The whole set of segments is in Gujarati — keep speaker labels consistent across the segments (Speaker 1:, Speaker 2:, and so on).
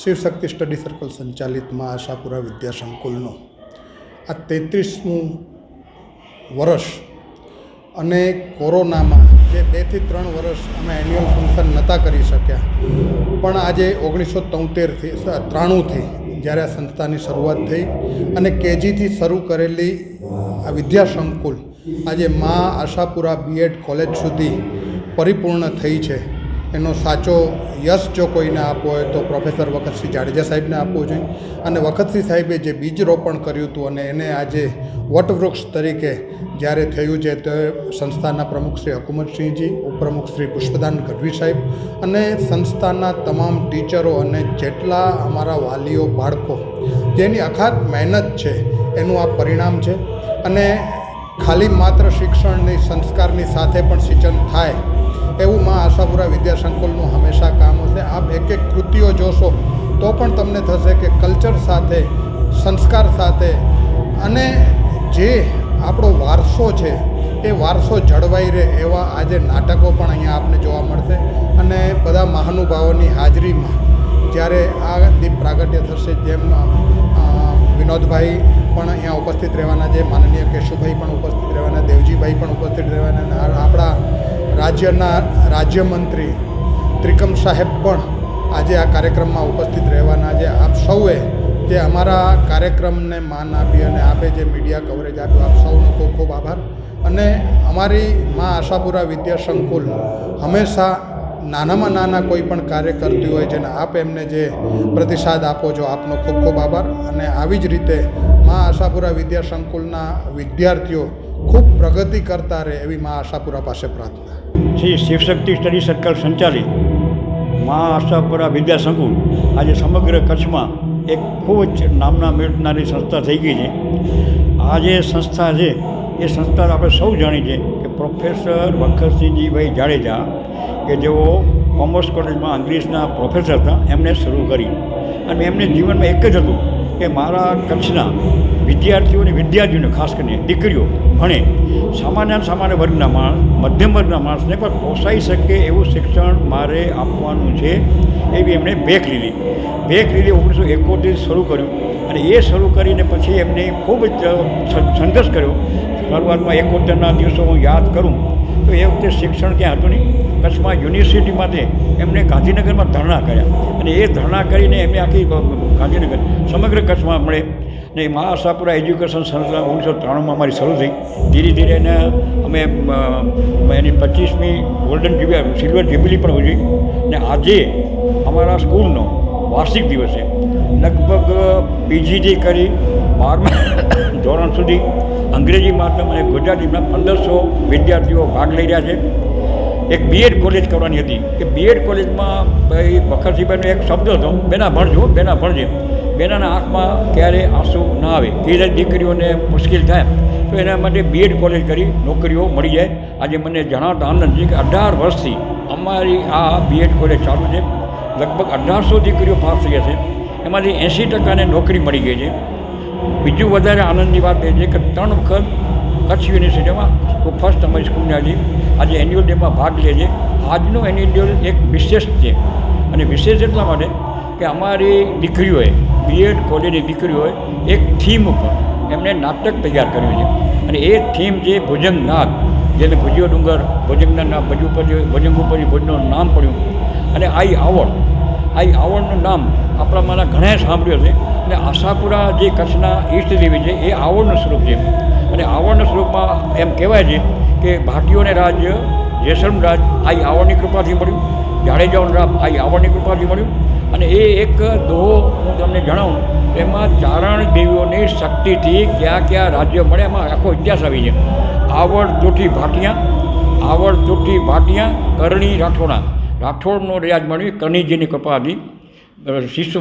Speaker 1: શિવશક્તિ સ્ટડી સર્કલ સંચાલિત માં આશાપુરા વિદ્યા સંકુલનું આ 33મું વર્ષ અને કોરોનામાં જે 2 થી 3 વર્ષ અમે એન્યુઅલ ફંક્શન નહોતા કરી શક્યા, પણ આજે 1993થી જ્યારે આ સંસ્થાની શરૂઆત થઈ અને કેજીથી શરૂ કરેલી આ વિદ્યા સંકુલ આજે માં આશાપુરા બીએડ કોલેજ સુધી પરિપૂર્ણ થઈ છે, એનો સાચો યશ જો કોઈને આપવો હોય તો પ્રોફેસર વખતસિંહ જાડેજા સાહેબને આપવો જોઈએ. અને વખતસિંહ સાહેબે જે બીજ રોપણ કર્યું હતું અને એને આજે વટવૃક્ષ તરીકે જ્યારે થયું છે, તે સંસ્થાના પ્રમુખ શ્રી હકુમતસિંહજી, ઉપપ્રમુખ શ્રી પુષ્પદાન ગઢવી સાહેબ અને સંસ્થાના તમામ ટીચરો અને જેટલા અમારા વાલીઓ, બાળકો જેની અખાત મહેનત છે એનું આ પરિણામ છે. અને ખાલી માત્ર શિક્ષણની, સંસ્કારની સાથે પણ સિંચન થાય એવું માં આશાપુરા વિદ્યા સંકુલનું હંમેશા કામ હશે. આપ એક એક કૃતિઓ જોશો તો પણ તમને થશે કે કલ્ચર સાથે, સંસ્કાર સાથે અને જે આપણો વારસો છે એ વારસો જળવાઈ રહે એવા આજે નાટકો પણ અહીંયા આપને જોવા મળશે. અને બધા મહાનુભાવોની હાજરીમાં જ્યારે આ દીપ પ્રાગટ્ય થશે, જેમ વિનોદભાઈ પણ અહીંયા ઉપસ્થિત રહેવાના છે, માનનીય કેશુભાઈ પણ ઉપસ્થિત રહેવાના, દેવજીભાઈ પણ ઉપસ્થિત રહેવાના, આપણા રાજ્યના રાજ્યમંત્રી ત્રિકમ સાહેબ પણ આજે આ કાર્યક્રમમાં ઉપસ્થિત રહેવાના છે. આપ સૌએ જે અમારા કાર્યક્રમને માન આપી અને આપે જે મીડિયા કવરેજ આપ્યું, આપ સૌનો ખૂબ ખૂબ આભાર. અને અમારી માં આશાપુરા વિદ્યા સંકુલ હંમેશા નાનામાં નાના કોઈ પણ કાર્ય કરતી હોય છે અને આપ એમને જે પ્રતિસાદ આપો છો, આપનો ખૂબ ખૂબ આભાર. અને આવી જ રીતે માં આશાપુરા વિદ્યા સંકુલના વિદ્યાર્થીઓ ખૂબ પ્રગતિ કરતા રહે એવી માં આશાપુરા પાસે પ્રાર્થના.
Speaker 2: શ્રી શિવશક્તિ સ્ટડી સર્કલ સંચાલિત માં આશાપુરા વિદ્યા સંકુલ આજે સમગ્ર કચ્છમાં એક ખૂબ જ નામના મેળવનારી સંસ્થા થઈ ગઈ છે. આ જે સંસ્થા છે એ સંસ્થા આપણે સૌ જાણી છે કે પ્રોફેસર વખતસિંહજીભાઈ જાડેજા કે જેઓ કોમર્સ કોલેજમાં અંગ્રેજીના પ્રોફેસર હતા, એમણે શરૂ કરી. અને એમને જીવનમાં એક જ હતું કે મારા કચ્છના વિદ્યાર્થીઓને ખાસ કરીને દીકરીઓ ભણે, સામાન્ય વર્ગના માણસ, મધ્યમ વર્ગના માણસને પણ પોસાઈ શકે એવું શિક્ષણ મારે આપવાનું છે. એવી એમણે ભેખ લીધી. 1971 શરૂ કર્યું અને એ શરૂ કરીને પછી એમને ખૂબ જ સંઘર્ષ કર્યો. શરૂઆતમાં 71ના દિવસો હું યાદ કરું તો એ વખતે શિક્ષણ ક્યાં હતું નહીં. કચ્છમાં યુનિવર્સિટી માટે એમણે ગાંધીનગરમાં ધરણા કર્યા અને એ ધરણા કરીને એમને આખી ગાંધીનગર સમગ્ર કચ્છમાં મળે. ને મા આશાપુરા એજ્યુકેશન સંસ્થા 1993માં અમારી શરૂ થઈ. ધીરે ધીરે એને અમે એની 25મી ગોલ્ડન સિલ્વર જ્યુબિલી પણ ઉજવી. ને આજે અમારા સ્કૂલનો વાર્ષિક દિવસ છે. લગભગ પીજીથી કરી 12મા ધોરણ સુધી અંગ્રેજી માધ્યમ અને ગુજરાતીમાં 1500 વિદ્યાર્થીઓ ભાગ લઈ રહ્યા છે. એક બીએડ કોલેજ કરવાની હતી કે બીએડ કોલેજમાં ભાઈ વખતસિંહભાઈનો એક શબ્દ હતો, બેના ભણજે. બેનાના આંખમાં ક્યારે આંસુ ના આવે, કે દીકરીઓને મુશ્કેલ થાય તો એના માટે બીએડ કોલેજ કરી નોકરીઓ મળી જાય. આજે મને જણાવતા આનંદ છે કે 18 વર્ષથી અમારી આ બીએડ કોલેજ ચાલુ છે. લગભગ 1800 દીકરીઓ પાસ થઈ છે, એમાંથી 80%ને નોકરી મળી ગઈ છે. બીજું વધારે આનંદની વાત એ છે કે 3 વખત કચ્છ યુનિવર્સિટીમાં ફર્સ્ટ અમારી સ્કૂલને આજે એન્યુઅલ ડેમાં ભાગ લે છે. આજનું એન્યુઅલ ડે એક વિશેષ છે અને વિશેષ એટલા માટે કે અમારી દીકરીઓએ, બીએડ કોલેજની દીકરીઓએ એક થીમ ઉપર એમણે નાટક તૈયાર કર્યું છે. અને એ થીમ છે ભુજંગનાદ, જેને ભુજ્યો ડુંગર, ભુજંગના ભુજ ઉપર ભુજનું નામ પડ્યું. અને આઈ આવડનું નામ આપણામાંના ઘણાએ સાંભળ્યું છે. અને આશાપુરા જે કચ્છના ઈષ્ટ દેવી છે એ આવડનું સ્વરૂપ છે. અને આવડના સ્વરૂપમાં એમ કહેવાય છે કે ભાટીઓને રાજ્ય, જેસલમ રાજ આઈ આવડની કૃપાથી મળ્યું, જાડેજાઓનું રાજ આઈ આવડની કૃપાથી મળ્યું. અને એ એક દોહો હું તમને જણાવું, એમાં ચારણ દેવીઓની શક્તિથી કયા કયા રાજ્ય મળે એમાં આખો ઇતિહાસ આવી છે. આવડ ચોથી ભાટિયા, કરણી રાઠોડનો રાજ મળ્યું, કરણીજીની કૃપાથી.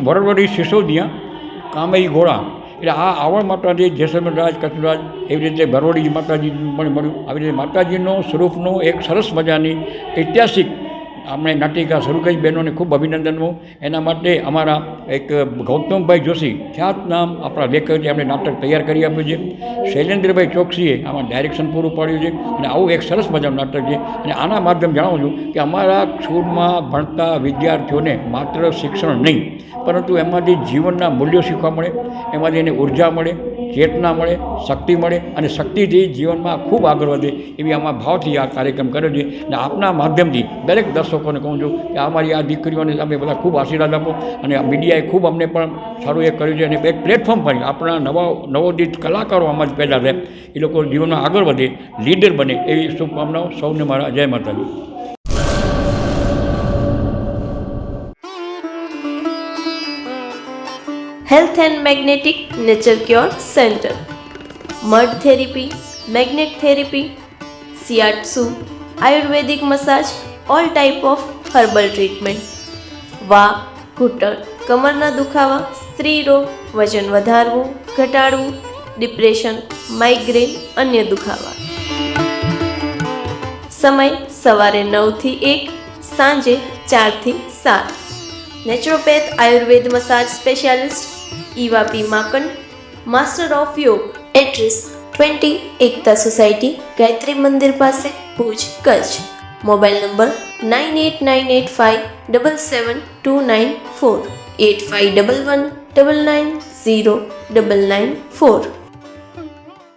Speaker 2: વરવડી સિસોદિયા, કામઈ ઘોડા. એટલે આ આવડ માતાજી, જેસલમેર રાજ, કચ્છ રાજ, એવી રીતે બરવડી માતાજી મળ્યું. આવી રીતે માતાજીનો સ્વરૂપનું એક સરસ મજાની ઐતિહાસિક આપણે નાટિકા શરૂ કરી બહેનોને ખૂબ અભિનંદન હું એના માટે અમારા એક ગૌતમભાઈ જોશી ખ્યાત નામ આપણા લેખક જે આપણે નાટક તૈયાર કરી આપ્યું છે. શૈલેન્દ્રભાઈ ચોકસીએ આમાં ડાયરેક્શન પૂરું પાડ્યું છે અને આવું એક સરસ મજાનું નાટક છે. અને આના માધ્યમ જણાવું છું કે અમારા સ્કૂલમાં ભણતા વિદ્યાર્થીઓને માત્ર શિક્ષણ નહીં પરંતુ એમાંથી જીવનના મૂલ્યો શીખવા મળે, એમાંથી એને ઉર્જા મળે, ચેતના મળે, શક્તિ મળે અને શક્તિથી જીવનમાં ખૂબ આગળ વધે એવી આમાં ભાવથી આ કાર્યક્રમ કર્યો છે. અને આપના માધ્યમથી દરેક દર્શકોને કહું છું કે અમારી આ દીકરીઓને તમે બધા ખૂબ આશીર્વાદ આપો. અને આ મીડિયાએ ખૂબ અમને પણ સારું એ કર્યું છે અને એક પ્લેટફોર્મ પણ આપણા નવોદિત કલાકારો આમાં જ પેદા થાય, એ લોકો જીવનમાં આગળ વધે, લીડર બને એવી શુભકામનાઓ સૌને મારા જય માતાજી.
Speaker 3: Health and Magnetic Nature Cure Center. Mud therapy, magnet therapy, shiatsu, Ayurvedic massage, all type of herbal treatment. વા, ઘૂંટણ, કમરના દુખાવા, સ્ત્રી રોગ, વજન વધારવું, ઘટાડવું, ડિપ્રેશન, માઇગ્રેન, અન્ય દુખાવા. સમય સવારે 9 થી 1, સાંજે 4 થી 7. Naturopath Ayurveda massage specialist Eva P Makand, master of યોગ. એડ્રેસ 20 એકતા સોસાયટી, ગાયત્રી મંદિર પાસે, ભુજ, કચ્છ. Mobile number 9898577294, 8511990994.